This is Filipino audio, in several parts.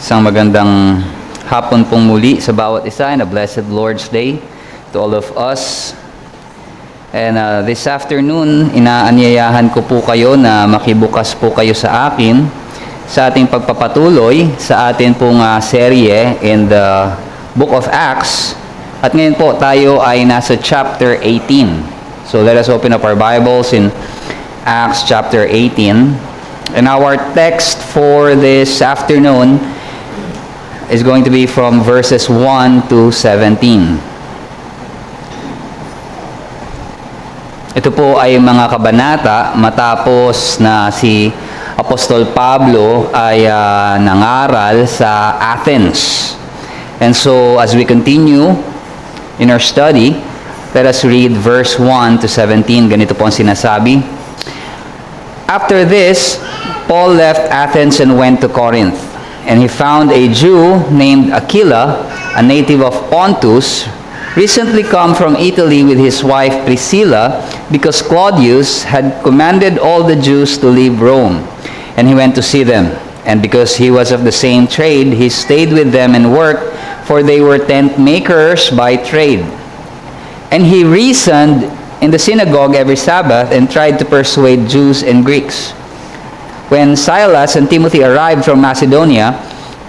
Isang magandang hapon pong muli sa bawat isa and a blessed Lord's Day to all of us. And this afternoon, inaanyayahan ko po kayo na makibukas po kayo sa akin sa ating pagpapatuloy sa atin pong serye in the Book of Acts. At ngayon po tayo ay nasa chapter 18. So let us open up our Bibles in Acts chapter 18. And our text for this afternoon is going to be from verses 1 to 17. Ito po ay mga kabanata matapos na si Apostol Pablo ay nangaral sa Athens. And so as we continue in our study, let us read verse 1 to 17. Ganito po ang sinasabi. After this, Paul left Athens and went to Corinth. And he found a Jew named Aquila, a native of Pontus, recently come from Italy with his wife Priscilla, because Claudius had commanded all the Jews to leave Rome. And he went to see them. And because he was of the same trade, he stayed with them and worked, for they were tent makers by trade. And he reasoned in the synagogue every Sabbath and tried to persuade Jews and Greeks. When Silas and Timothy arrived from Macedonia,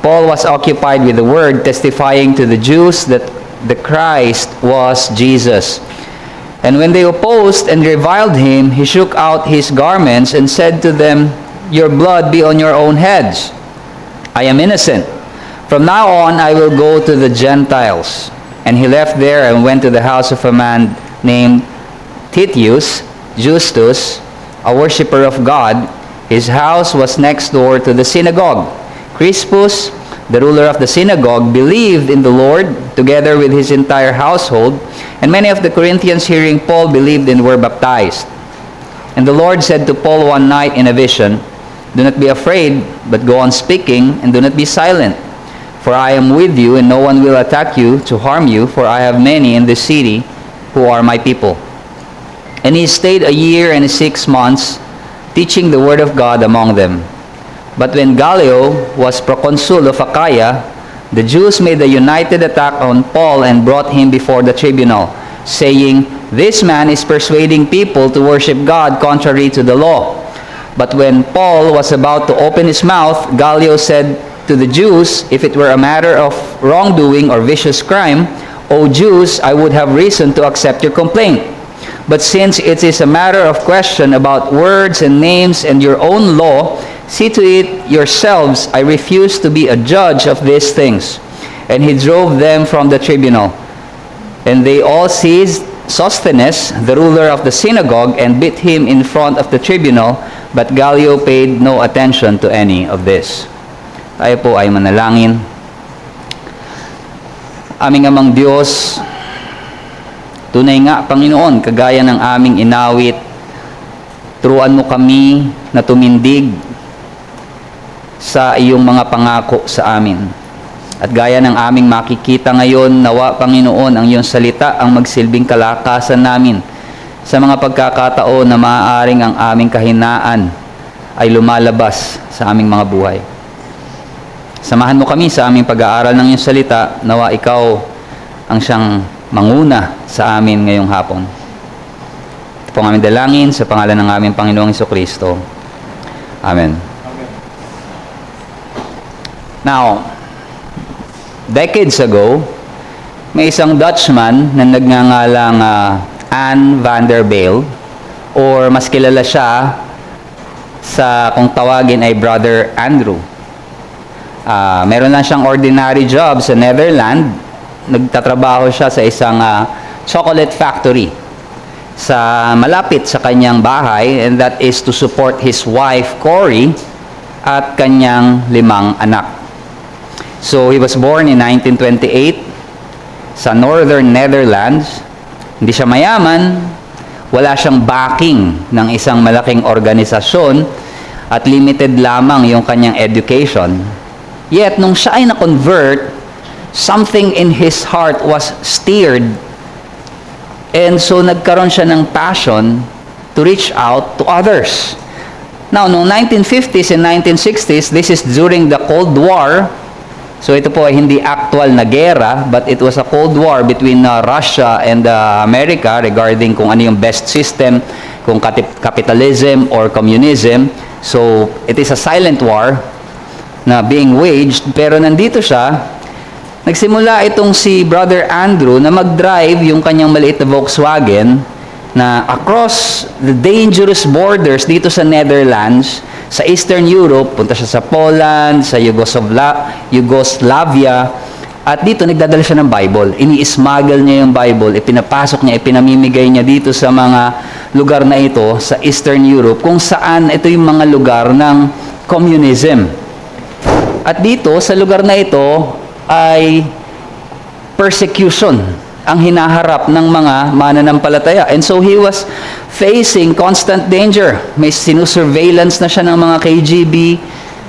Paul was occupied with the word, testifying to the Jews that the Christ was Jesus. And when they opposed and reviled him, he shook out his garments and said to them, "Your blood be on your own heads. I am innocent. From now on I will go to the Gentiles." And he left there and went to the house of a man named Titius Justus, a worshipper of God. His house was next door to the synagogue. Crispus, the ruler of the synagogue, believed in the Lord together with his entire household, and many of the Corinthians hearing Paul believed and were baptized. And the Lord said to Paul one night in a vision, "Do not be afraid, but go on speaking, and do not be silent. For I am with you, and no one will attack you to harm you, for I have many in this city who are my people." And he stayed a year and 6 months, teaching the word of God among them. But when Gallio was proconsul of Achaia, the Jews made a united attack on Paul and brought him before the tribunal, saying, "This man is persuading people to worship God contrary to the law." But when Paul was about to open his mouth, Gallio said to the Jews, "If it were a matter of wrongdoing or vicious crime, O Jews, I would have reason to accept your complaint. But since it is a matter of question about words and names and your own law, see to it yourselves, I refuse to be a judge of these things." And he drove them from the tribunal. And they all seized Sosthenes, the ruler of the synagogue, and beat him in front of the tribunal, but Gallio paid no attention to any of this. Tayo po ay manalangin. Aming amang Diyos, tunay nga, Panginoon, kagaya ng aming inawit, turuan mo kami na tumindig sa iyong mga pangako sa amin. At gaya ng aming makikita ngayon, nawa, Panginoon, ang iyong salita ang magsilbing kalakasan namin sa mga pagkakataon na maaaring ang aming kahinaan ay lumalabas sa aming mga buhay. Samahan mo kami sa aming pag-aaral ng iyong salita, nawa ikaw ang siyang manguna sa amin ngayong hapon. Ito po ang aming dalangin sa pangalan ng aming Panginoong Hesukristo. Amen. Now, decades ago, may isang Dutchman na nagngangalang Anne van der Bijl, or mas kilala siya sa kung tawagin ay Brother Andrew. Meron lang siyang ordinary job sa Netherlands. Nagtatrabaho siya sa isang chocolate factory sa malapit sa kanyang bahay, and that is to support his wife Corrie at kanyang 5 anak. So he was born in 1928 sa Northern Netherlands. Hindi siya mayaman, wala siyang backing ng isang malaking organisasyon, at limited lamang yung kanyang education. Yet nung siya ay na-convert, something in his heart was stirred, and so nagkaroon siya ng passion to reach out to others. Now, noong 1950s and 1960s, this is during the Cold War, So ito po ay hindi actual na gera, but it was a Cold War between Russia and America regarding kung ano yung best system, kung capitalism or communism. So it is a silent war na being waged, pero nandito siya. Nagsimula itong si Brother Andrew na mag-drive yung kanyang maliit na Volkswagen na across the dangerous borders dito sa Netherlands, sa Eastern Europe, punta siya sa Poland, sa Yugoslavia, at dito nagdadala siya ng Bible. Ini-smuggle niya yung Bible, ipinapasok niya, ipinamimigay niya dito sa mga lugar na ito, sa Eastern Europe, kung saan ito yung mga lugar ng communism. At dito, sa lugar na ito, ay persecution ang hinaharap ng mga mananampalataya. And so he was facing constant danger. May sinusurveillance na siya ng mga KGB.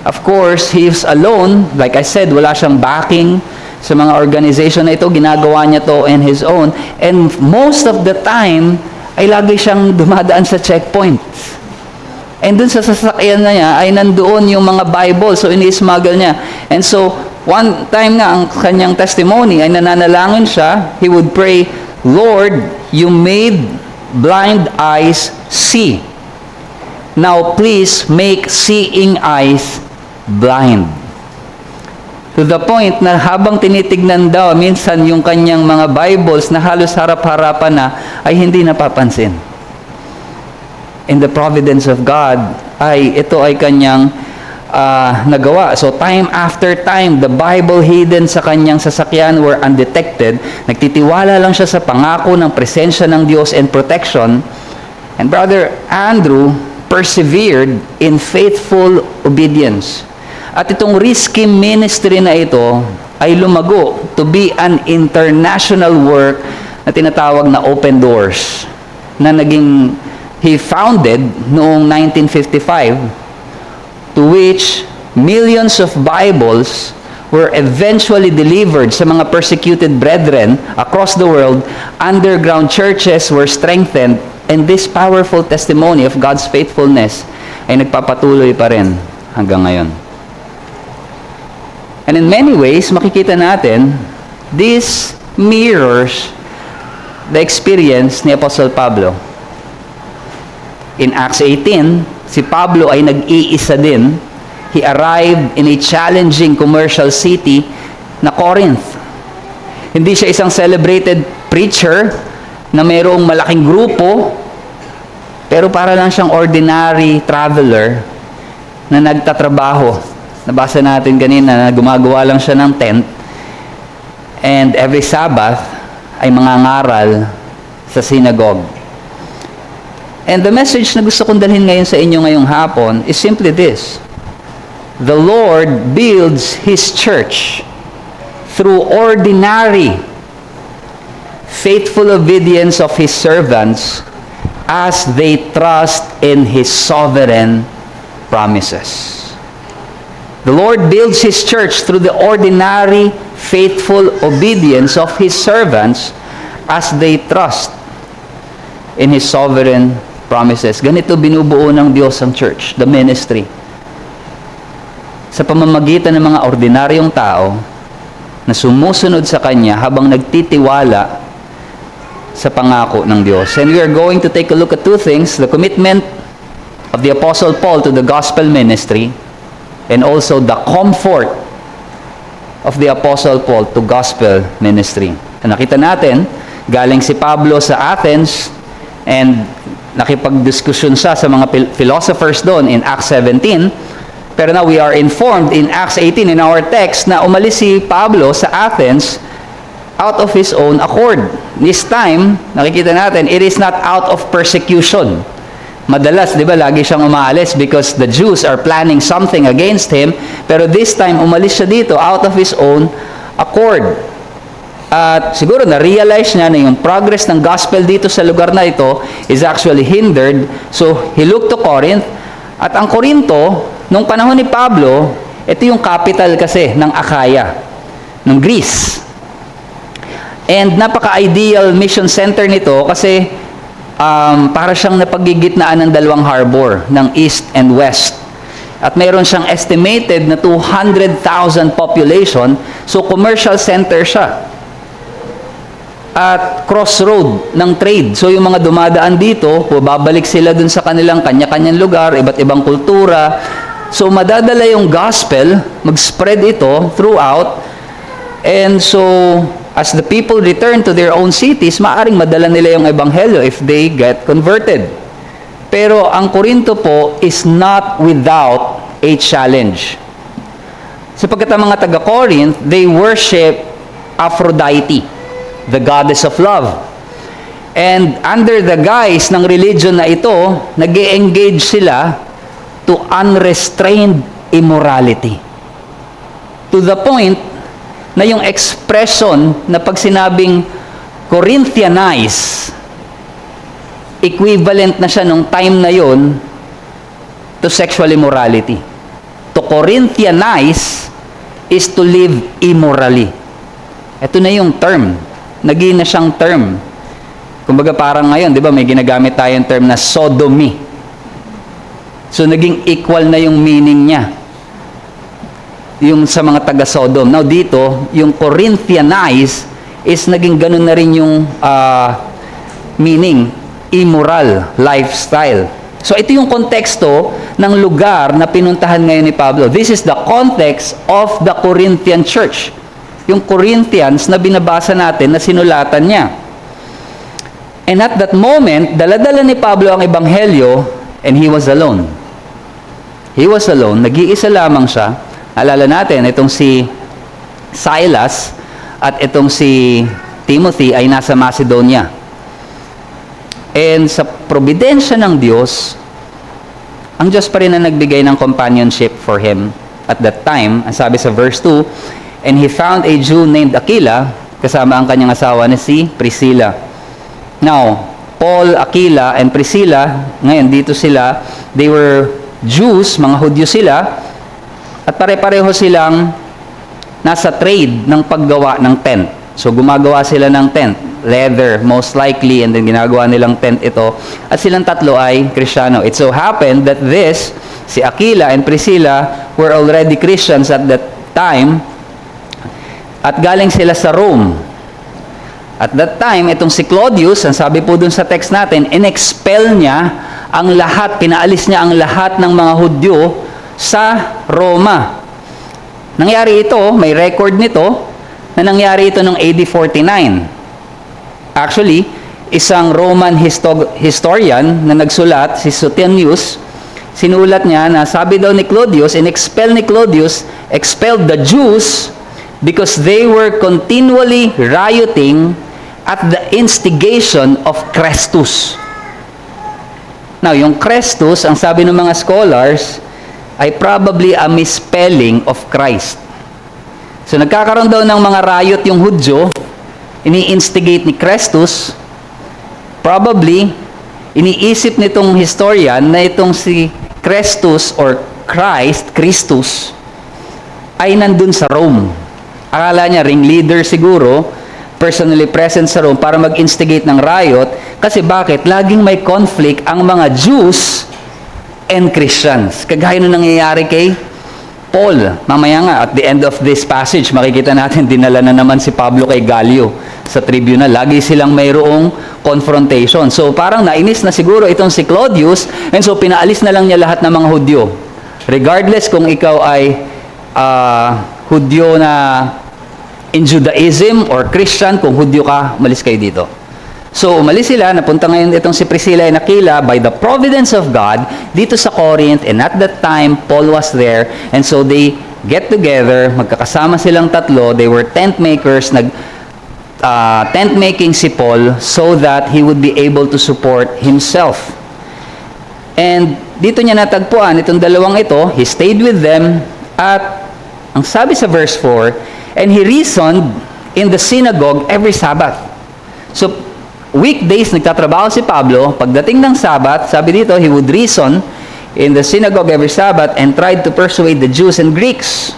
Of course, he was alone. Like I said, wala siyang backing sa mga organization na ito. Ginagawa niya to in his own. And most of the time, ay lagi siyang dumadaan sa checkpoints. And dun sa sasakyan na niya, ay nandoon yung mga Bible. So, ini-smuggle niya. And so, one time nga, ang kanyang testimony ay nananalangin siya. He would pray, Lord, you made blind eyes see. Now, please make seeing eyes blind. To the point na habang tinitignan daw, minsan yung kanyang mga Bibles na halos harap-harapan na, ay hindi napapansin. In the providence of God, ay ito ay kanyang nagawa. So time after time, the Bible hidden sa kanyang sasakyan were undetected. Nagtitiwala lang siya sa pangako ng presensya ng Diyos and protection. And Brother Andrew persevered in faithful obedience. At itong risky ministry na ito ay lumago to be an international work na tinatawag na Open Doors, na naging he founded noong 1955, to which millions of Bibles were eventually delivered sa mga persecuted brethren across the world. Underground churches were strengthened, and this powerful testimony of God's faithfulness ay nagpapatuloy pa rin hanggang ngayon. And in many ways, makikita natin, this mirrors the experience ni Apostle Pablo. In Acts 18, si Pablo ay nag-iisa din. He arrived in a challenging commercial city na Corinth. Hindi siya isang celebrated preacher na mayroong malaking grupo, pero para lang siyang ordinary traveler na nagtatrabaho. Nabasa natin kanina na gumagawa lang siya ng tent, and every Sabbath ay mangangaral sa synagogue. And the message na gusto kong dalhin ngayon sa inyo ngayong hapon is simply this: the Lord builds His church through ordinary, faithful obedience of His servants as they trust in His sovereign promises. The Lord builds His church through the ordinary, faithful obedience of His servants as they trust in His sovereign promises. Ganito binubuo ng Diyos ang church, the ministry. Sa pamamagitan ng mga ordinaryong tao na sumusunod sa Kanya habang nagtitiwala sa pangako ng Diyos. And we are going to take a look at two things: the commitment of the Apostle Paul to the gospel ministry, and also the comfort of the Apostle Paul to gospel ministry. And nakita natin, galing si Pablo sa Athens, and nakipagdiskusyon siya sa mga philosophers doon in Acts 17. Pero now we are informed in Acts 18 in our text na umalis si Pablo sa Athens out of his own accord. This time, nakikita natin, it is not out of persecution. Madalas, di ba, lagi siyang umaalis because the Jews are planning something against him. Pero this time, umalis siya dito out of his own accord. At siguro na-realize niya na yung progress ng gospel dito sa lugar na ito is actually hindered. So, he looked to Corinth. At ang Corinto, nung panahon ni Pablo, ito yung capital kasi ng Achaia, ng Greece. And napaka-ideal mission center nito kasi para siyang napagigitnaan ng dalawang harbor, ng East and West. At mayroon siyang estimated na 200,000 population. So, commercial center siya. At crossroad ng trade. So, yung mga dumadaan dito, babalik sila dun sa kanilang kanya-kanyang lugar, iba't ibang kultura. So, madadala yung gospel, mag-spread ito throughout. And so, as the people return to their own cities, maaring madala nila yung ebanghelyo if they get converted. Pero ang Korinto po is not without a challenge. Sapagkat ang mga taga-Corinth, they worship Aphrodite, the goddess of love. And under the guise ng religion na ito, nag-e-engage sila to unrestrained immorality. To the point na yung expression na pag sinabing Corinthianize, equivalent na siya nung time na yon to sexual immorality. To Corinthianize is to live immorally. Ito na yung term. Naging na siyang term. Kumbaga parang ngayon, di ba, may ginagamit tayong term na sodomy. So, naging equal na yung meaning niya. Yung sa mga taga-Sodom. Now, dito, yung Corinthianize is naging ganun na rin yung meaning. Immoral lifestyle. So, ito yung konteksto ng lugar na pinuntahan ngayon ni Pablo. This is the context of the Corinthian church. Yung Corinthians na binabasa natin na sinulatan niya. And at that moment, daladala ni Pablo ang ebanghelyo and he was alone. He was alone. Nag-iisa lamang siya. Alala natin, itong si Silas at itong si Timothy ay nasa Macedonia. And sa providensya ng Diyos, ang Diyos pa rin ang nagbigay ng companionship for him at that time. Ang sabi sa verse 2, and he found a Jew named Aquila, kasama ang kanyang asawa na si Priscilla. Now, Paul, Aquila, and Priscilla, ngayon dito sila, they were Jews, mga Hudyo sila, at pare-pareho silang nasa trade ng paggawa ng tent. So, gumagawa sila ng tent. Leather, most likely, and then ginagawa nilang tent ito. At silang tatlo ay Kristiyano. It so happened that si Aquila and Priscilla were already Christians at that time, at galing sila sa Rome. At that time, itong si Claudius, ang sabi po dun sa text natin, in-expel niya ang lahat, pinaalis niya ang lahat ng mga Hudyo sa Roma. Nangyari ito, may record nito, na nangyari ito noong AD 49. Actually, isang Roman historian na nagsulat, si Suetonius, sinulat niya na sabi daw ni Claudius, expelled the Jews because they were continually rioting at the instigation of Chrestus. Now, yung Chrestus, ang sabi ng mga scholars, ay probably a misspelling of Christ. So, nagkakaroon daw ng mga riot yung Hudyo, ini-instigate ni Chrestus, probably, iniisip nitong historian na itong si Chrestus or Christus, ay nandun sa Rome. Akala niya, ringleader siguro, personally present sa Rome para mag-instigate ng riot. Kasi bakit? Laging may conflict ang mga Jews and Christians. Kagaya nung nangyayari kay Paul. Mamaya nga, at the end of this passage, makikita natin, dinala na naman si Pablo kay Gallio sa tribunal. Lagi silang mayroong confrontation. So, parang nainis na siguro itong si Claudius, and so pinaalis na lang niya lahat ng mga Hudyo. Regardless kung ikaw ay Hudyo na in Judaism or Christian, kung Hudyo ka, umalis kayo dito. So, umalis sila, napunta ngayon itong si Priscilla and Aquila by the providence of God dito sa Corinth, and at that time, Paul was there, and so they get together, magkakasama silang tatlo, they were tent makers, tent making si Paul so that he would be able to support himself. And dito niya natagpuan, itong dalawang ito, he stayed with them, at ang sabi sa verse 4, and he reasoned in the synagogue every Sabbath. So, weekdays, nagtatrabaho si Pablo. Pagdating ng Sabbath, sabi dito, he would reason in the synagogue every Sabbath and tried to persuade the Jews and Greeks.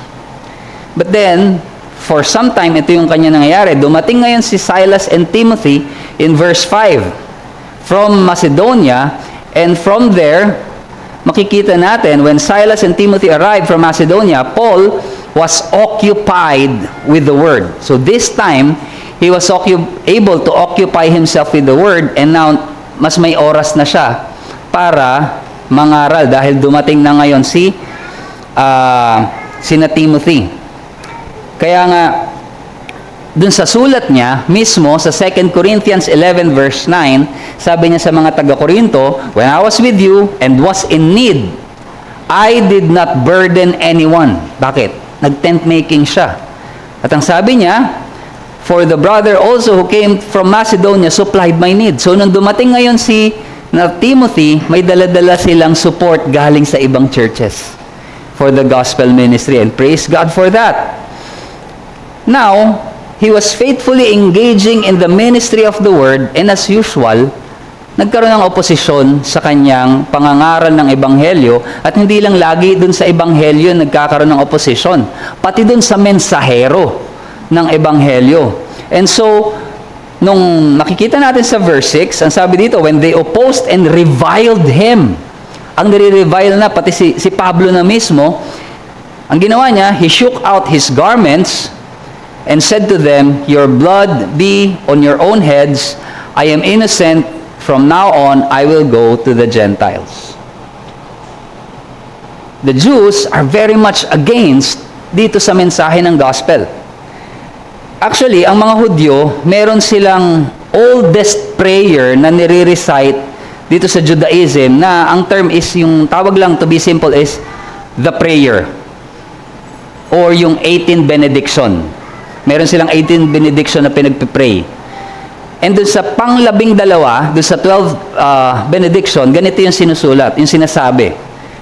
But then, for some time, ito yung kanya nangyayari. Dumating ngayon si Silas and Timothy in verse 5 from Macedonia, and from there, makikita natin, when Silas and Timothy arrived from Macedonia, Paul was occupied with the Word. So this time, he was able to occupy himself with the Word, and now, mas may oras na siya para mangaral dahil dumating na ngayon sina Timothy. Kaya nga, dun sa sulat niya, mismo sa 2 Corinthians 11 verse 9, sabi niya sa mga taga-Korinto, "When I was with you and was in need, I did not burden anyone." Bakit? Nag-tent making siya. At ang sabi niya, "For the brother also who came from Macedonia supplied my need." So, nung dumating ngayon na Timothy, may dala-dala silang support galing sa ibang churches for the gospel ministry. And praise God for that. Now, he was faithfully engaging in the ministry of the Word, and as usual, nagkaroon ng oposisyon sa kanyang pangangaral ng Ebanghelyo, at hindi lang lagi dun sa Ebanghelyo nagkakaroon ng oposisyon, pati dun sa mensahero ng Ebanghelyo. And so, nung nakikita natin sa verse 6, ang sabi dito, when they opposed and reviled him, ang nire-revile na, pati si Pablo na mismo, ang ginawa niya, he shook out his garments, and said to them, "Your blood be on your own heads. I am innocent. From now on, I will go to the Gentiles." The Jews are very much against dito sa mensahe ng gospel. Actually, ang mga Hudyo, meron silang oldest prayer na nire-recite dito sa Judaism, na ang term is, yung tawag lang to be simple is, the prayer. Or yung 18 benediction. Meron silang 18 benediction na pinagpipray. And dun sa pang-12, dun sa 12 benediction, ganito yung sinusulat, yung sinasabi.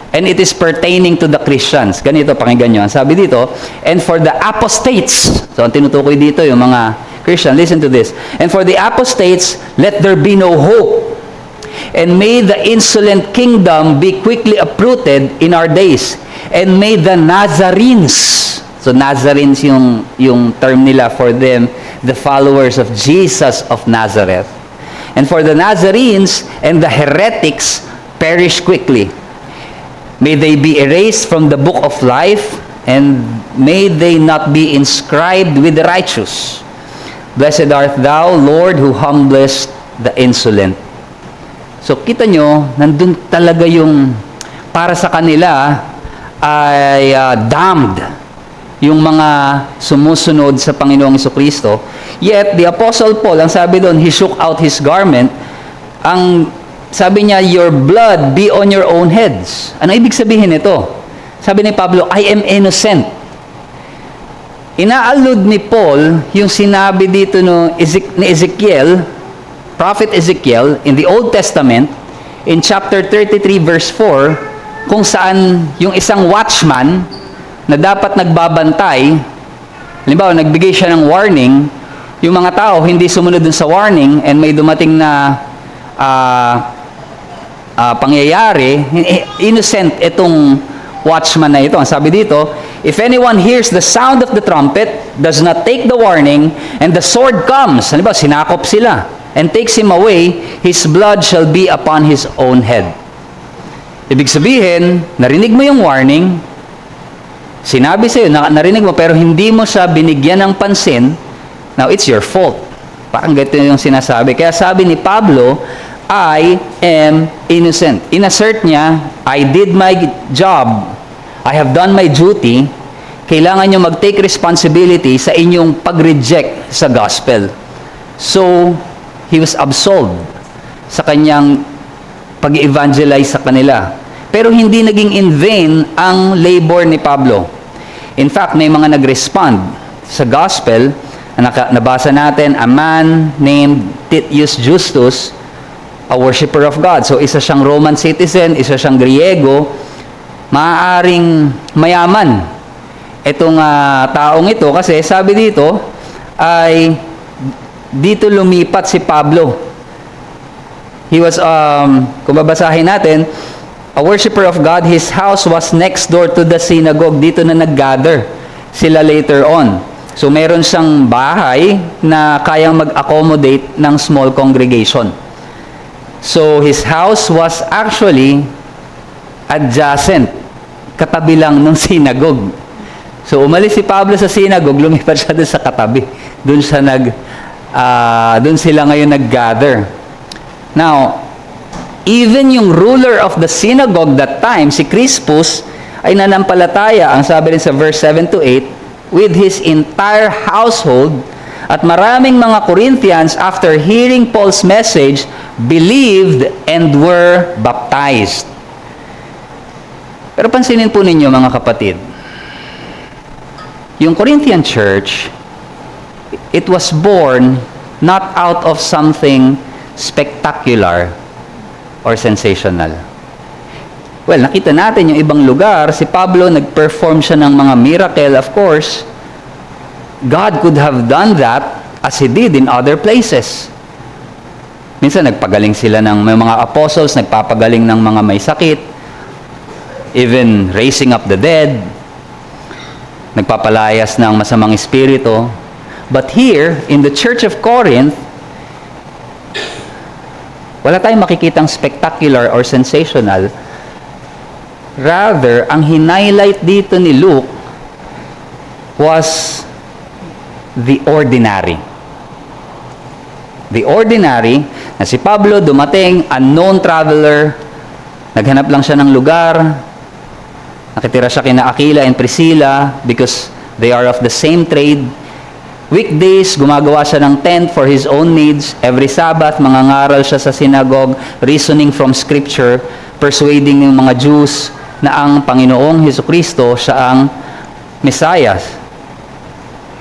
And it is pertaining to the Christians. Ganito, pakinggan nyo. Sabi dito, "And for the apostates," so ang tinutukoy dito yung mga Christian, listen to this. "And for the apostates, let there be no hope. And may the insolent kingdom be quickly uprooted in our days. And may the Nazarenes," so Nazarenes yung term nila for them, the followers of Jesus of Nazareth. "And for the Nazarenes and the heretics perish quickly. May they be erased from the book of life, and may they not be inscribed with the righteous. Blessed art thou, Lord, who humblest the insolent." So kita nyo, nandun talaga yung para sa kanila ay damned yung mga sumusunod sa Panginoong Jesucristo. Yet, the Apostle Paul, ang sabi doon, he shook out his garment. Ang sabi niya, "Your blood be on your own heads." Ano ibig sabihin nito? Sabi ni Pablo, "I am innocent." Inaalud ni Paul yung sinabi dito ni Ezekiel, Prophet Ezekiel, in the Old Testament, in chapter 33, verse 4, kung saan yung isang watchman na dapat nagbabantay, halimbawa, nagbigay siya ng warning, yung mga tao hindi sumunod dun sa warning, and may dumating na pangyayari, innocent itong watchman na ito. Ang sabi dito, "If anyone hears the sound of the trumpet, does not take the warning, and the sword comes," halimbawa, sinakop sila, "and takes him away, his blood shall be upon his own head." Ibig sabihin, narinig mo yung warning, sinabi sa'yo, narinig mo, pero hindi mo siya binigyan ng pansin, now it's your fault. Parang ganito yung sinasabi. Kaya sabi ni Pablo, "I am innocent." Inassert niya, "I did my job. I have done my duty." Kailangan nyo mag-take responsibility sa inyong pag-reject sa gospel. So, he was absolved sa kanyang pag-evangelize sa kanila. Pero hindi naging in vain ang labor ni Pablo. In fact, may mga nag-respond sa gospel. Nabasa natin, a man named Titius Justus, a worshiper of God. So, isa siyang Roman citizen, isa siyang Griego, maaaring mayaman. Itong taong ito, kasi sabi dito, ay dito lumipat si Pablo. He was, kung babasahin natin, a worshiper of God, his house was next door to the synagogue. Dito na nag-gather sila later on. So, meron siyang bahay na kayang mag-accommodate ng small congregation. So, his house was actually adjacent, katabi lang ng synagogue. So umalis si Pablo sa synagogue, lumipat siya doon sa katabi. Doon sila ngayon nag-gather. Now, even yung ruler of the synagogue that time, si Crispus, ay nanampalataya, ang sabi rin sa verse 7 to 8, with his entire household, at maraming mga Corinthians, after hearing Paul's message, believed and were baptized. Pero pansinin po ninyo mga kapatid, yung Corinthian church, it was born not out of something spectacular or sensational. Well, nakita natin yung ibang lugar, si Pablo nag-perform siya ng mga miracle, of course. God could have done that as He did in other places. Minsan nagpagaling sila ng may mga apostles, nagpapagaling ng mga may sakit, even raising up the dead, nagpapalayas ng masamang espiritu. But here, in the Church of Corinth, wala tayong makikitang spectacular or sensational. Rather, ang hinighlight dito ni Luke was the ordinary. The ordinary, na si Pablo dumating, unknown traveler, naghanap lang siya ng lugar, nakitira siya kina Aquila and Priscilla because they are of the same trade. Weekdays, gumagawa siya ng tent for his own needs. Every Sabbath, mangangaral siya sa synagogue, reasoning from Scripture, persuading ng mga Jews na ang Panginoong Hesukristo siya ang Messiah.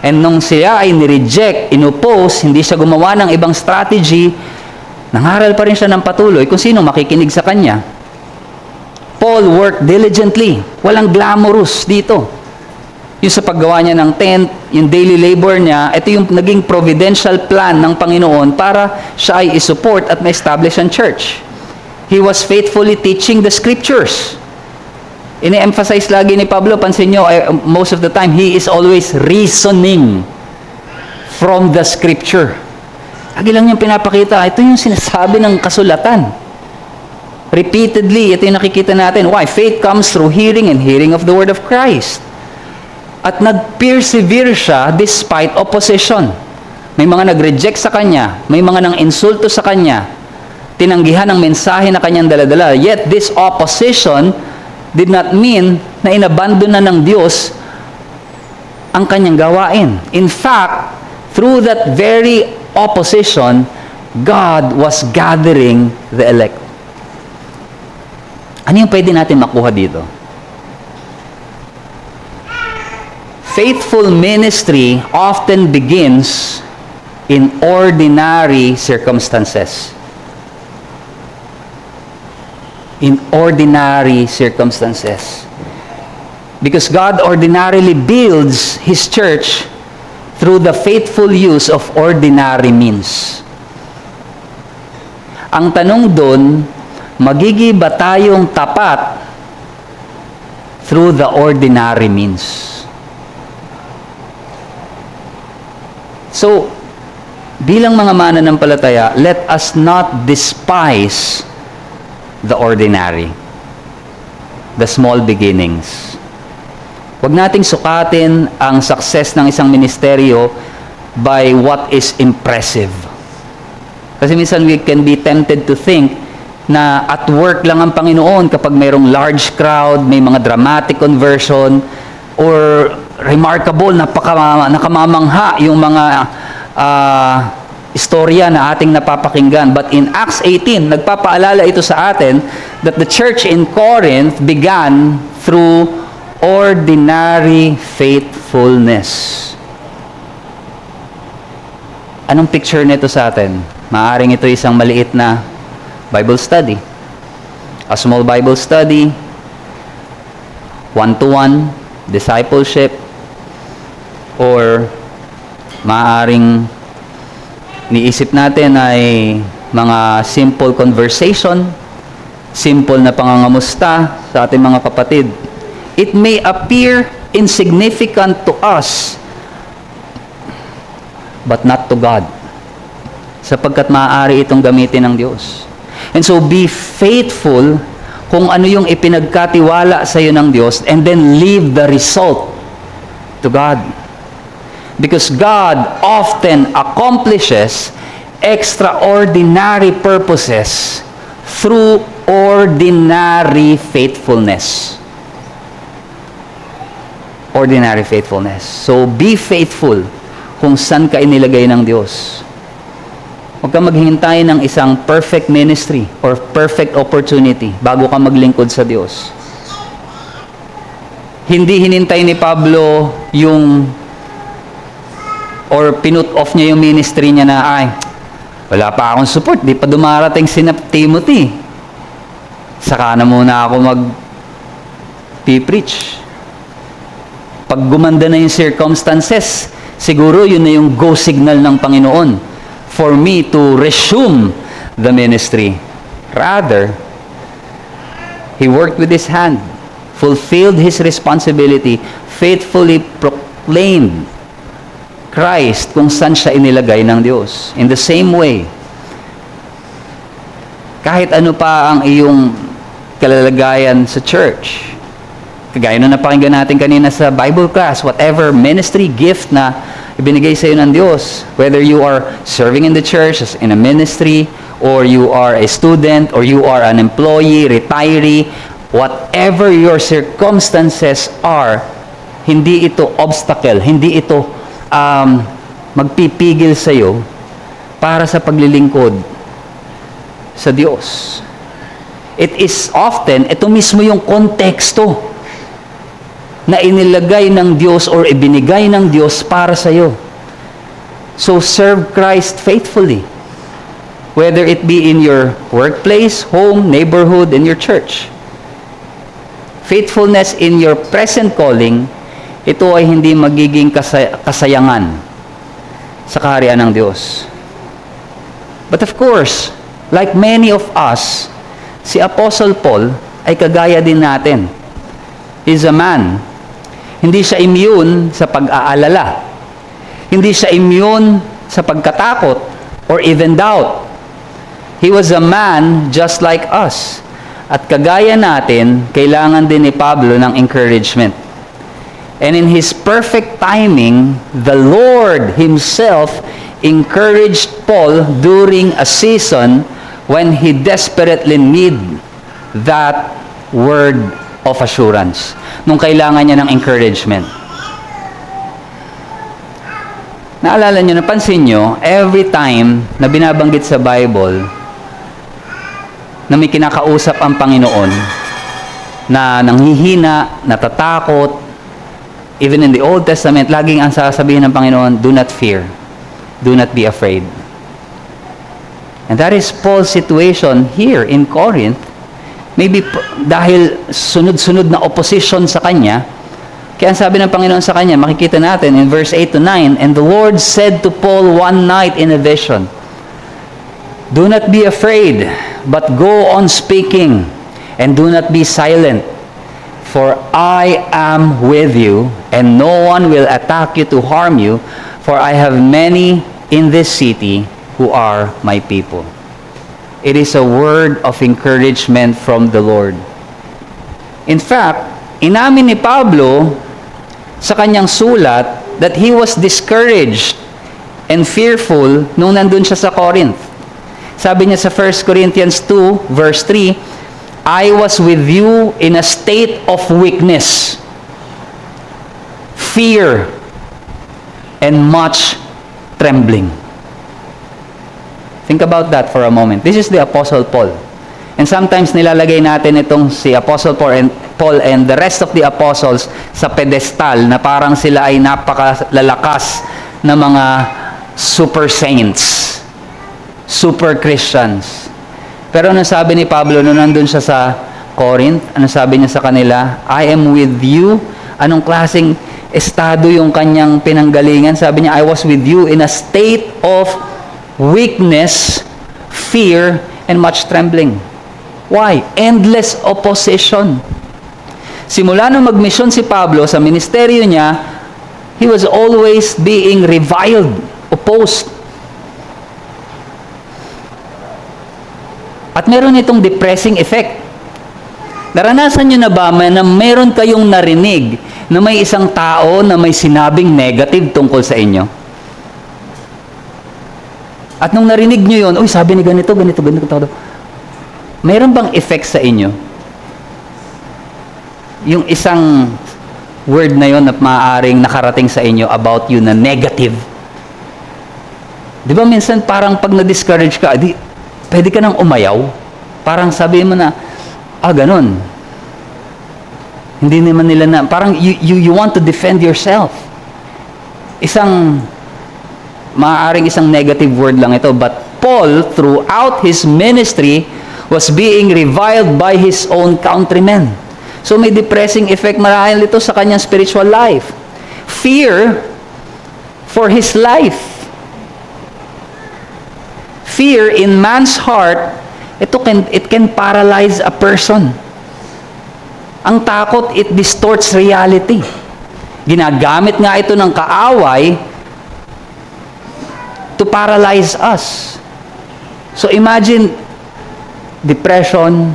And nung siya ay nireject, inopose, hindi siya gumawa ng ibang strategy, nangaral pa rin siya ng patuloy kung sino makikinig sa kanya. Paul worked diligently. Walang glamorous dito. Yung sa paggawa niya ng tent, yung daily labor niya, ito yung naging providential plan ng Panginoon para siya ay isupport at ma-establish ang church. He was faithfully teaching the Scriptures. Ini-emphasize lagi ni Pablo, pansin nyo, most of the time, he is always reasoning from the Scripture. Lagi lang yung pinapakita, ito yung sinasabi ng kasulatan. Repeatedly, ito yung nakikita natin. Why? Faith comes through hearing and hearing of the Word of Christ. At nag-persevere siya despite opposition. May mga nag-reject sa kanya, may mga nang-insulto sa kanya, tinanggihan ang mensahe na kanyang daladala. Yet this opposition did not mean na inabandon na ng Diyos ang kanyang gawain. In fact, through that very opposition, God was gathering the elect. Ano yung pwede natin makuha dito? Faithful ministry often begins in ordinary circumstances. In ordinary circumstances. Because God ordinarily builds His church through the faithful use of ordinary means. Ang tanong doon, magigi ba tayong tapat through the ordinary means? So, bilang mga mananampalataya, let us not despise the ordinary, the small beginnings. Huwag nating sukatin ang success ng isang ministeryo by what is impressive. Kasi minsan we can be tempted to think na at work lang ang Panginoon kapag mayroong large crowd, may mga dramatic conversion, or remarkable, nakamamangha yung mga istorya na ating napapakinggan. But in Acts 18, nagpapaalala ito sa atin that the church in Corinth began through ordinary faithfulness. Anong picture nito sa atin? Maaring ito isang maliit na Bible study. A small Bible study, one-to-one, discipleship, or maaring niisip natin ay mga simple conversation, simple na pangangamusta sa ating mga kapatid. It may appear insignificant to us, but not to God. Sapagkat maaari itong gamitin ng Diyos. And so be faithful kung ano yung ipinagkatiwala sa iyo ng Diyos, and then leave the result to God. Because God often accomplishes extraordinary purposes through ordinary faithfulness. Ordinary faithfulness. So, be faithful kung saan ka inilagay ng Diyos. Huwag ka maghintay ng isang perfect ministry or perfect opportunity bago ka maglingkod sa Diyos. Hindi hinintay ni Pablo yung or pinut off niya yung ministry niya na, ay, wala pa akong support, di pa dumarating si Timothy. Saka na muna ako mag-preach. Pag gumanda na yung circumstances, siguro yun na yung go signal ng Panginoon for me to resume the ministry. Rather, he worked with his hand, fulfilled his responsibility, faithfully proclaimed Christ kung saan siya inilagay ng Diyos. In the same way, kahit ano pa ang iyong kalalagayan sa church, kagaya na napakinggan natin kanina sa Bible class, whatever ministry gift na ibinigay sa iyo ng Diyos, whether you are serving in the church, in a ministry, or you are a student, or you are an employee, retiree, whatever your circumstances are, hindi ito obstacle, hindi ito magpipigil sa iyo para sa paglilingkod sa Diyos. It is often, ito mismo yung konteksto na inilagay ng Diyos or ibinigay ng Diyos para sa iyo. So, serve Christ faithfully. Whether it be in your workplace, home, neighborhood, in your church. Faithfulness in your present calling, ito ay hindi magiging kasayangan sa kaharian ng Diyos. But of course, like many of us, si Apostle Paul ay kagaya din natin. He's a man. Hindi siya immune sa pag-aalala. Hindi siya immune sa pagkatakot or even doubt. He was a man just like us. At kagaya natin, kailangan din ni Pablo ng encouragement. And in His perfect timing, the Lord Himself encouraged Paul during a season when he desperately need that word of assurance. Nung kailangan niya ng encouragement. Naalala niyo, napansin niyo, every time na binabanggit sa Bible na may kinakausap ang Panginoon na nanghihina, natatakot, even in the Old Testament, laging ang sasabihin ng Panginoon, do not fear. Do not be afraid. And that is Paul's situation here in Corinth. Maybe dahil sunod-sunod na opposition sa kanya, kaya ang sabi ng Panginoon sa kanya, makikita natin in verse 8 to 9, and the Lord said to Paul one night in a vision, do not be afraid, but go on speaking, and do not be silent. For I am with you, and no one will attack you to harm you, for I have many in this city who are my people. It is a word of encouragement from the Lord. In fact, inamin ni Pablo sa kanyang sulat that he was discouraged and fearful nung nandun siya sa Corinth. Sabi niya sa 1 Corinthians 2, verse 3, I was with you in a state of weakness, fear, and much trembling. Think about that for a moment. This is the Apostle Paul. And sometimes nilalagay natin itong si Apostle Paul and the rest of the apostles sa pedestal na parang sila ay napakalalakas na mga super saints, super Christians. Pero ano sabi ni Pablo nung nandun siya sa Corinth? Ano sabi niya sa kanila? I am with you. Anong klaseng estado yung kanyang pinanggalingan? Sabi niya, I was with you in a state of weakness, fear, and much trembling. Why? Endless opposition. Simula nung magmisyon si Pablo sa ministeryo niya, he was always being reviled, opposed. At meron itong depressing effect. Naranasan nyo na ba na meron kayong narinig na may isang tao na may sinabing negative tungkol sa inyo? At nung narinig nyo yun, uy, sabi ni ganito, ganito, ganito. Meron bang effect sa inyo? Yung isang word na yun na maaaring nakarating sa inyo about you na negative. Di ba minsan parang pag na-discourage ka, pwede ka nang umayaw. Parang sabi mo na, ganun. Hindi naman nila na, parang you want to defend yourself. Maaaring isang negative word lang ito, but Paul, throughout his ministry, was being reviled by his own countrymen. So may depressing effect marahil ito sa kanyang spiritual life. Fear for his life. Fear in man's heart, it can paralyze a person. Ang takot, it distorts reality. Ginagamit nga ito ng kaaway to paralyze us. So imagine depression,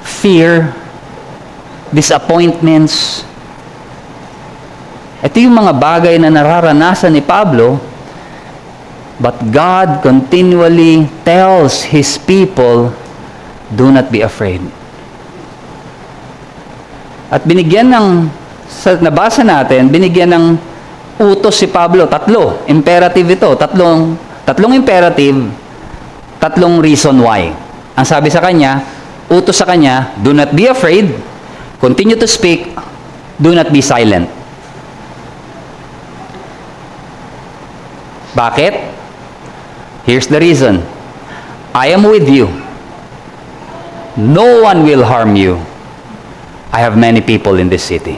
fear, disappointments. Ito yung mga bagay na nararanasan ni Pablo, but God continually tells His people, do not be afraid. At binigyan sa nabasa natin, binigyan ng utos si Pablo, imperative ito, tatlong imperative, tatlong reason why. Ang sabi sa kanya, utos sa kanya, do not be afraid, continue to speak, do not be silent. Bakit? Here's the reason. I am with you. No one will harm you. I have many people in this city.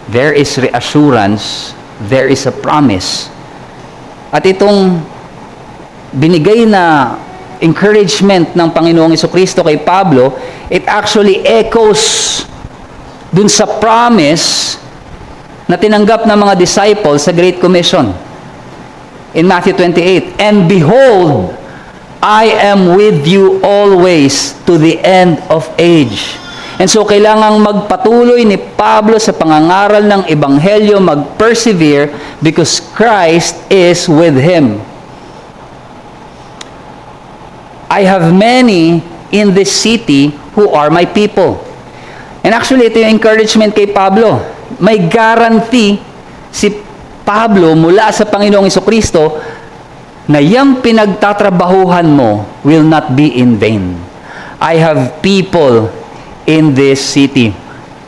There is reassurance, there is a promise. At itong binigay na encouragement ng Panginoong Jesucristo kay Pablo, it actually echoes dun sa promise na tinanggap ng mga disciples sa Great Commission. In Matthew 28, and behold, I am with you always to the end of age. And so, kailangang magpatuloy ni Pablo sa pangangaral ng Ebanghelyo, mag-persevere, because Christ is with him. I have many in this city who are my people. And actually, ito yung encouragement kay Pablo. May guarantee si Pablo mula sa Panginoong Jesucristo na yung pinagtatrabahuhan mo will not be in vain. I have people in this city.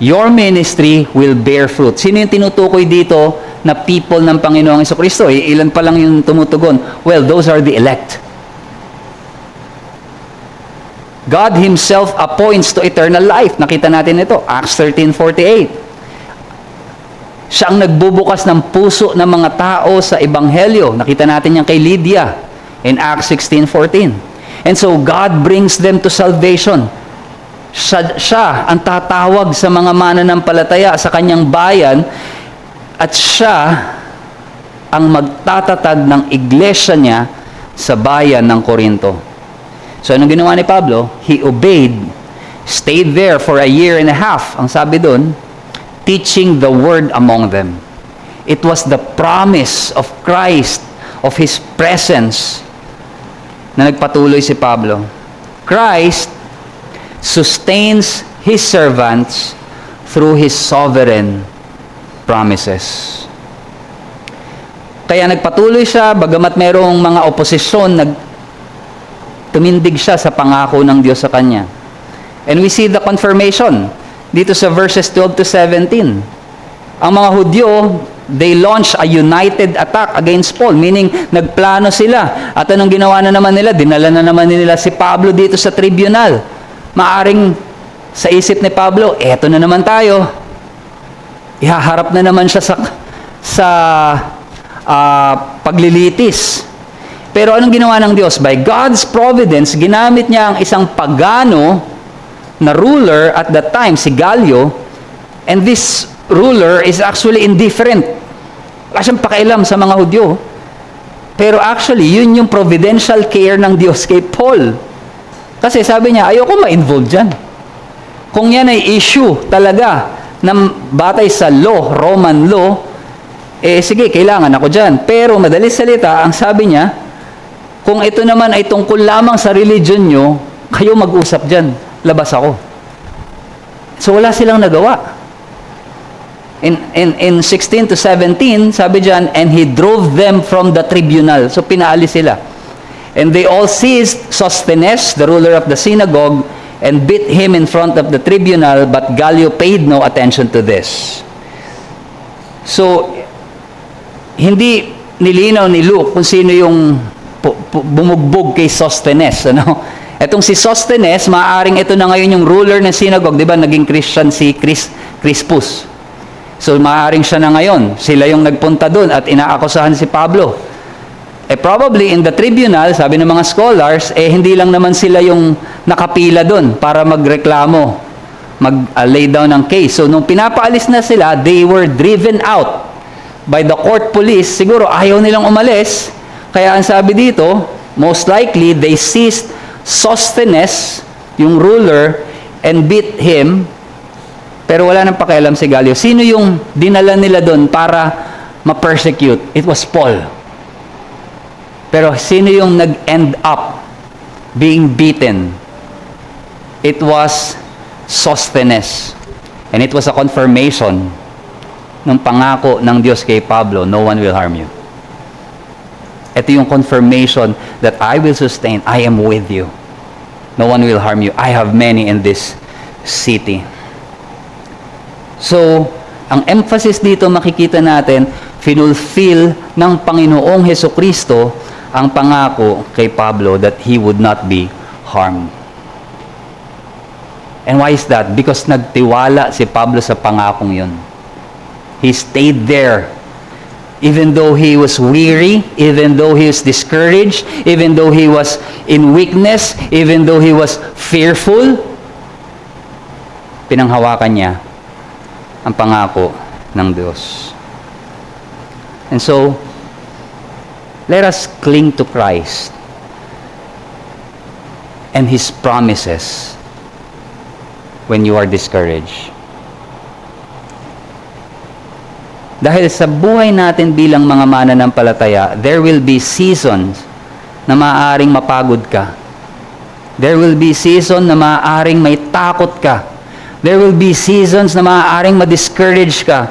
Your ministry will bear fruit. Sino yung tinutukoy dito na people ng Panginoong Jesucristo? Ilan pa lang yung tumutugon? Well, those are the elect. God Himself appoints to eternal life. Nakita natin ito, Acts 13:48. Siya ang nagbubukas ng puso ng mga tao sa Ebanghelyo. Nakita natin yan kay Lydia in Acts 16:14. And so, God brings them to salvation. Siya ang tatawag sa mga mananampalataya sa kanyang bayan at siya ang magtatatag ng iglesia niya sa bayan ng Corinto. So, anong ginawa ni Pablo? He obeyed, stayed there for 1.5 years. Ang sabi doon, teaching the word among them. It was the promise of Christ, of His presence, na nagpatuloy si Pablo. Christ sustains His servants through His sovereign promises. Kaya nagpatuloy siya, bagamat merong mga oposisyon, tumindig siya sa pangako ng Diyos sa kanya. And we see the confirmation dito sa verses 12 to 17. Ang mga Hudyo, they launch a united attack against Paul, meaning nagplano sila. At anong ginawa na naman nila? Dinala na naman nila si Pablo dito sa tribunal. Maaring sa isip ni Pablo, eto na naman tayo. Ihaharap na naman siya sa paglilitis. Pero anong ginawa ng Diyos? By God's providence, ginamit niya ang isang pagano na ruler at that time, si Gallio, and this ruler is actually indifferent. Wala siyang pakialam sa mga Hudyo. Pero actually, yun yung providential care ng Diyos kay Paul. Kasi sabi niya, ayoko ma-involve dyan. Kung yan ay issue talaga na batay sa law, Roman law, sige, kailangan ako dyan. Pero madali salita, ang sabi niya, kung ito naman ay tungkol lamang sa religion nyo, kayo mag-usap dyan, labas ako. So wala silang nagawa. In 16 to 17, sabi dyan, and he drove them from the tribunal. So pinaalis sila. And they all seized Sosthenes, the ruler of the synagogue, and beat him in front of the tribunal, but Gallio paid no attention to this. So, hindi nilinaw ni Luke kung sino yung bumugbog kay Sosthenes. Ano? Etong si Sosthenes, maaaring ito na ngayon yung ruler ng synagogue. Di ba, naging Christian si Crispus. So, maaaring siya na ngayon. Sila yung nagpunta doon at inaakusahan si Pablo. Probably in the tribunal, sabi ng mga scholars, hindi lang naman sila yung nakapila doon para magreklamo, mag-lay down ng case. So, nung pinapaalis na sila, they were driven out by the court police. Siguro, ayaw nilang umalis. Kaya ang sabi dito, most likely, they seized Sosthenes, yung ruler, and beat him. Pero wala nang pakialam si Gallio. Sino yung dinala nila doon para ma-persecute? It was Paul. Pero sino yung nag-end up being beaten? It was Sosthenes. And it was a confirmation ng pangako ng Diyos kay Pablo, no one will harm you. Ito yung confirmation that I will sustain, I am with you. No one will harm you. I have many in this city. So, ang emphasis dito makikita natin, finulfill ng Panginoong Hesukristo ang pangako kay Pablo that he would not be harmed. And why is that? Because nagtiwala si Pablo sa pangakong yun. He stayed there. Even though he was weary, even though he was discouraged, even though he was in weakness, even though he was fearful, pinanghawakan niya ang pangako ng Diyos. And so, let us cling to Christ and His promises when you are discouraged. Dahil sa buhay natin bilang mga mananampalataya, there will be seasons na maaaring mapagod ka. There will be season na maaaring may takot ka. There will be seasons na maaaring ma-discourage ka.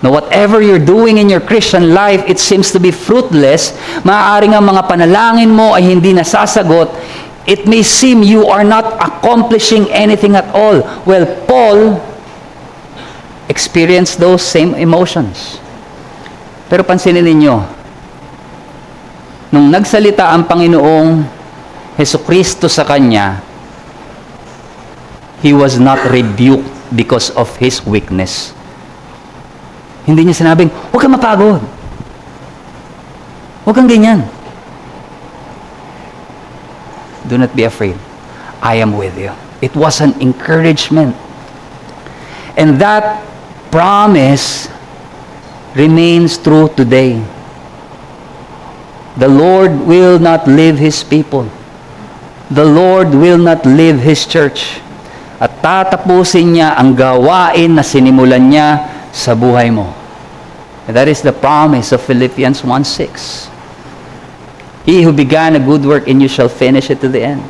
Now, whatever you're doing in your Christian life, it seems to be fruitless. Maaaring ang mga panalangin mo ay hindi nasasagot. It may seem you are not accomplishing anything at all. Well, Paul experienced those same emotions. Pero pansinin ninyo, nung nagsalita ang Panginoong Hesukristo sa kanya, he was not rebuked because of his weakness. Hindi niya sinabing, huwag kang mapagod. Huwag kang ganyan. Do not be afraid. I am with you. It was an encouragement. And that promise remains true today. The Lord will not leave His people. The Lord will not leave His church. At tatapusin niya ang gawain na sinimulan niya sa buhay mo. And that is the promise of Philippians 1:6. He who began a good work in you shall finish it to the end.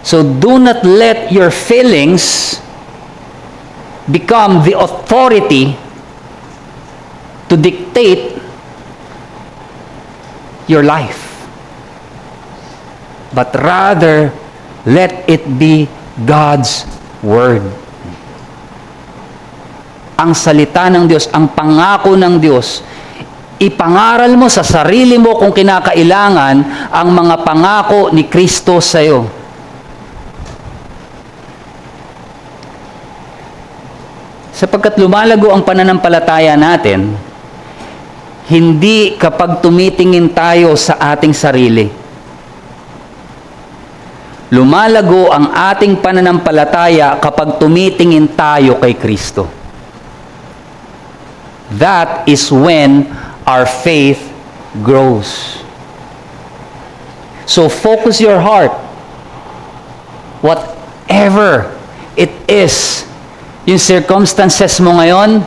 So do not let your feelings become the authority to dictate your life. But rather, let it be God's Word. Ang salita ng Diyos, ang pangako ng Diyos, ipangaral mo sa sarili mo kung kinakailangan ang mga pangako ni Kristo sa iyo. Sapagkat lumalago ang pananampalataya natin, hindi kapag tumitingin tayo sa ating sarili. Lumalago ang ating pananampalataya kapag tumitingin tayo kay Kristo. That is when our faith grows. So focus your heart. Whatever it is. Yung circumstances mo ngayon,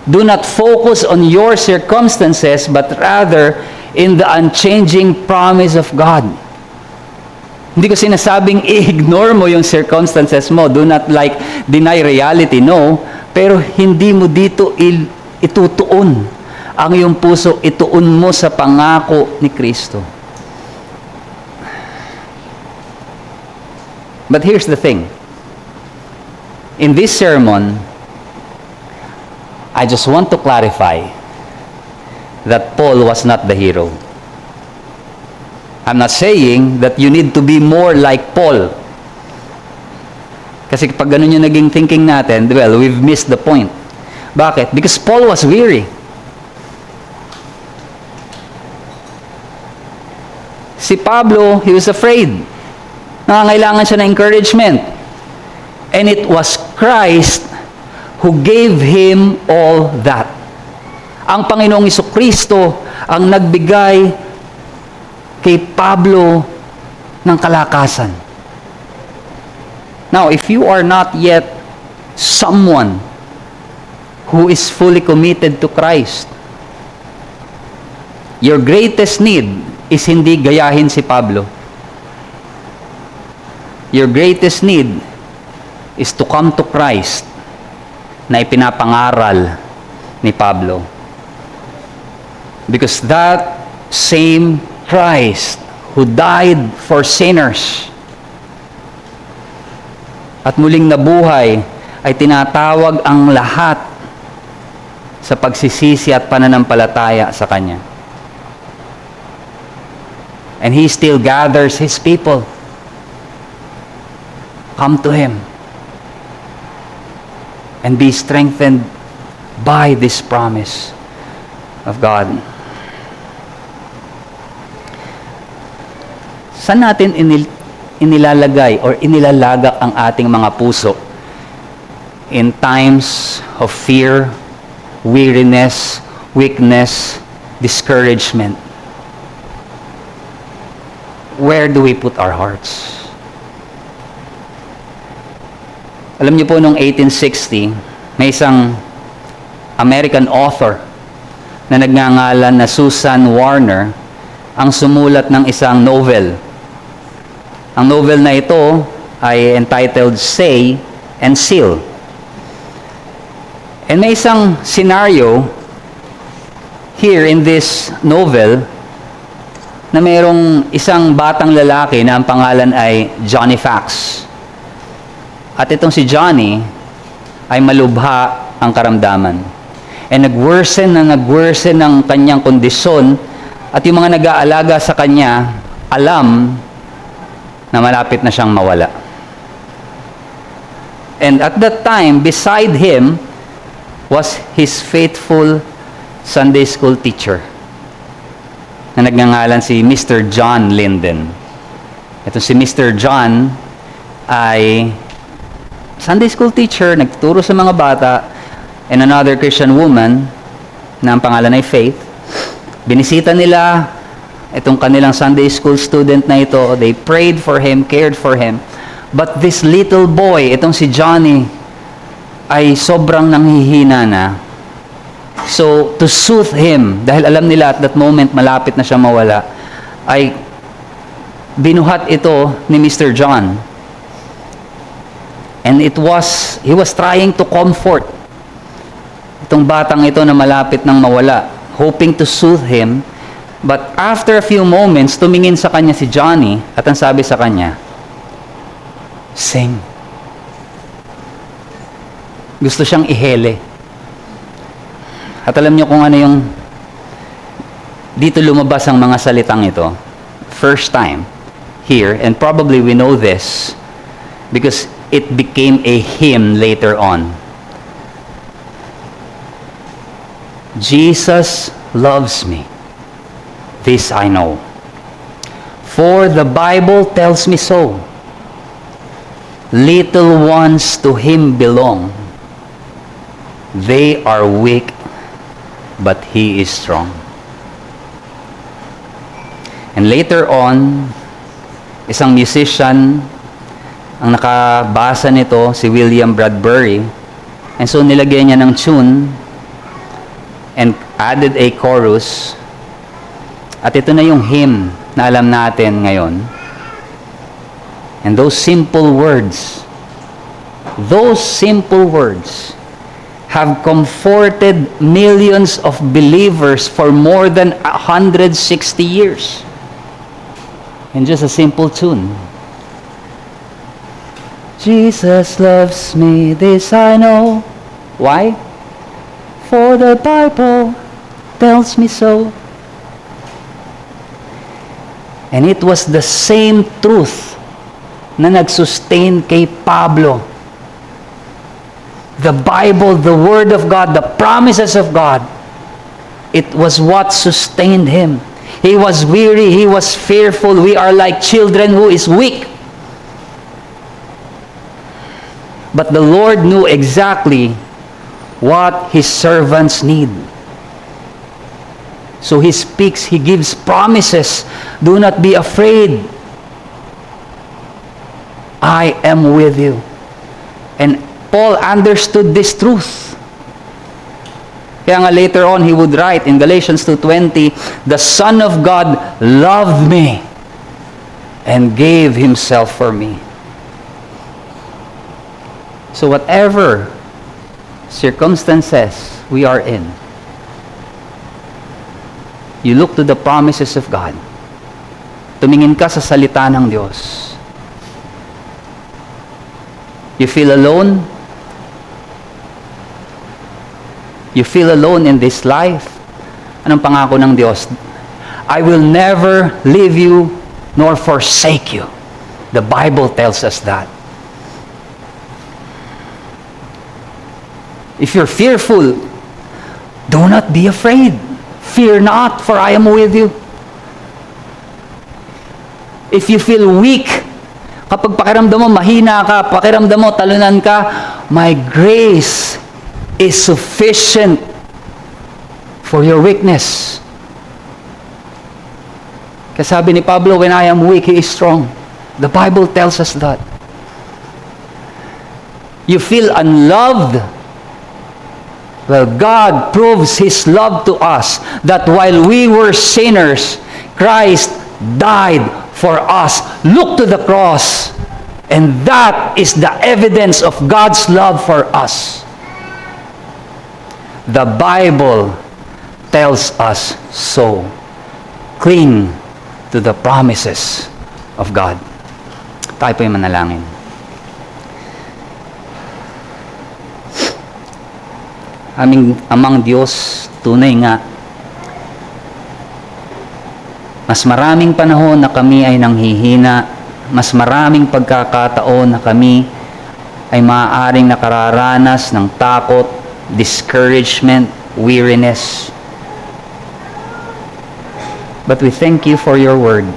do not focus on your circumstances, but rather in the unchanging promise of God. Hindi ko sinasabing i-ignore mo yung circumstances mo. Do not deny reality. No. Pero hindi mo dito itutuon ang iyong puso. Ituon mo sa pangako ni Kristo. But here's the thing. In this sermon, I just want to clarify that Paul was not the hero. I'm not saying that you need to be more like Paul. Kasi pag ganun yung naging thinking natin, well, we've missed the point. Bakit? Because Paul was weary. Si Pablo, he was afraid. Nangangailangan siya ng encouragement. And it was Christ who gave him all that. Ang Panginoong Jesucristo ang nagbigay kay Pablo ng kalakasan. Now, if you are not yet someone who is fully committed to Christ, your greatest need is hindi gayahin si Pablo. Your greatest need is to come to Christ na ipinapangaral ni Pablo. Because that same Christ who died for sinners at muling nabuhay ay tinatawag ang lahat sa pagsisisi at pananampalataya sa Kanya. And He still gathers His people. Come to Him and be strengthened by this promise of God. Saan natin inilalagay or inilalagak ang ating mga puso in times of fear, weariness, weakness, discouragement? Where do we put our hearts? Alam niyo po, noong 1860, may isang American author na nagngangalan na Susan Warner ang sumulat ng isang novel. Ang novel na ito ay entitled Say and Seal. And may isang scenario here in this novel na mayroong isang batang lalaki na ang pangalan ay Johnny Fax. At itong si Johnny ay malubha ang karamdaman. And nag-worsen ng kanyang kondisyon at yung mga nag-aalaga sa kanya alam na malapit na siyang mawala. And at that time, beside him was his faithful Sunday school teacher na nagngangalan si Mr. John Linden. Ito si Mr. John ay Sunday school teacher, nagtuturo sa mga bata, and another Christian woman na ang pangalan ay Faith. Binisita nila itong kanilang Sunday school student na ito. They prayed for him, cared for him. But this little boy, itong si Johnny, ay sobrang nanghihina na. So, to soothe him, dahil alam nila at that moment malapit na siya mawala, ay binuhat ito ni Mr. John. And he was trying to comfort itong batang ito na malapit nang mawala, hoping to soothe him. But after a few moments, tumingin sa kanya si Johnny at ang sabi sa kanya, sing. Gusto siyang ihele. At alam niyo kung ano yung dito lumabas ang mga salitang ito. First time here, and probably we know this because it became a hymn later on. Jesus loves me. This I know. For the Bible tells me so. Little ones to Him belong. They are weak, but He is strong. And later on, isang musician Ang nakabasa nito, si William Bradbury. And so, nilagyan niya ng tune and added a chorus. At ito na yung hymn na alam natin ngayon. And those simple words have comforted millions of believers for more than 160 years. In just a simple tune. Jesus loves me, this I know. Why? For the Bible tells me so. And it was the same truth na nagsustain kay Pablo. The Bible, the Word of God, the promises of God, it was what sustained him. He was weary, he was fearful. We are like children who is weak. But the Lord knew exactly what His servants need. So He speaks, He gives promises. Do not be afraid. I am with you. And Paul understood this truth. Kaya nga later on, he would write in Galatians 2:20, the Son of God loved me and gave Himself for me. So whatever circumstances we are in, you look to the promises of God. Tumingin ka sa salita ng Diyos. You feel alone? You feel alone in this life? Anong pangako ng Diyos? I will never leave you nor forsake you. The Bible tells us that. If you're fearful, do not be afraid. Fear not, for I am with you. If you feel weak, kapag pakiramdam mo mahina ka, pakiramdam mo talunan ka, my grace is sufficient for your weakness. Kasi sabi ni Pablo, when I am weak, He is strong. The Bible tells us that. You feel unloved? Well, God proves His love to us that while we were sinners, Christ died for us. Look to the cross. And that is the evidence of God's love for us. The Bible tells us so. Cling to the promises of God. Tayo po yung manalangin. Aming Amang Diyos, tunay nga, mas maraming panahon na kami ay nanghihina, mas maraming pagkakataon na kami ay maaaring nakararanas ng takot, discouragement, weariness. But we thank you for your word.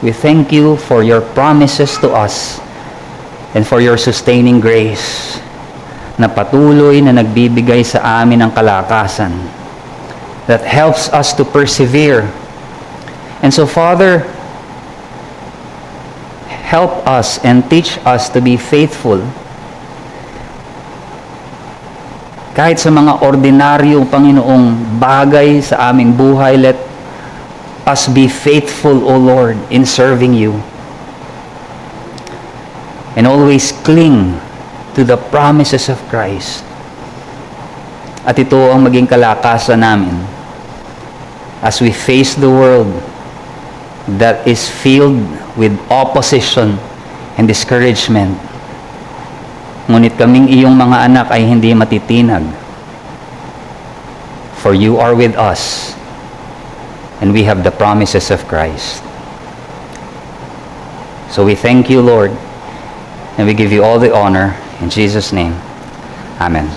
We thank you for your promises to us and for your sustaining grace na patuloy na nagbibigay sa amin ng kalakasan that helps us to persevere. And so, Father, help us and teach us to be faithful. Kahit sa mga ordinaryong Panginoong bagay sa aming buhay, let us be faithful, O Lord, in serving you. And always cling to the promises of Christ. At ito ang maging kalakasan namin as we face the world that is filled with opposition and discouragement. Ngunit kaming iyong mga anak ay hindi matitinag. For you are with us, and we have the promises of Christ. So we thank you, Lord, and we give you all the honor. In Jesus' name, amen.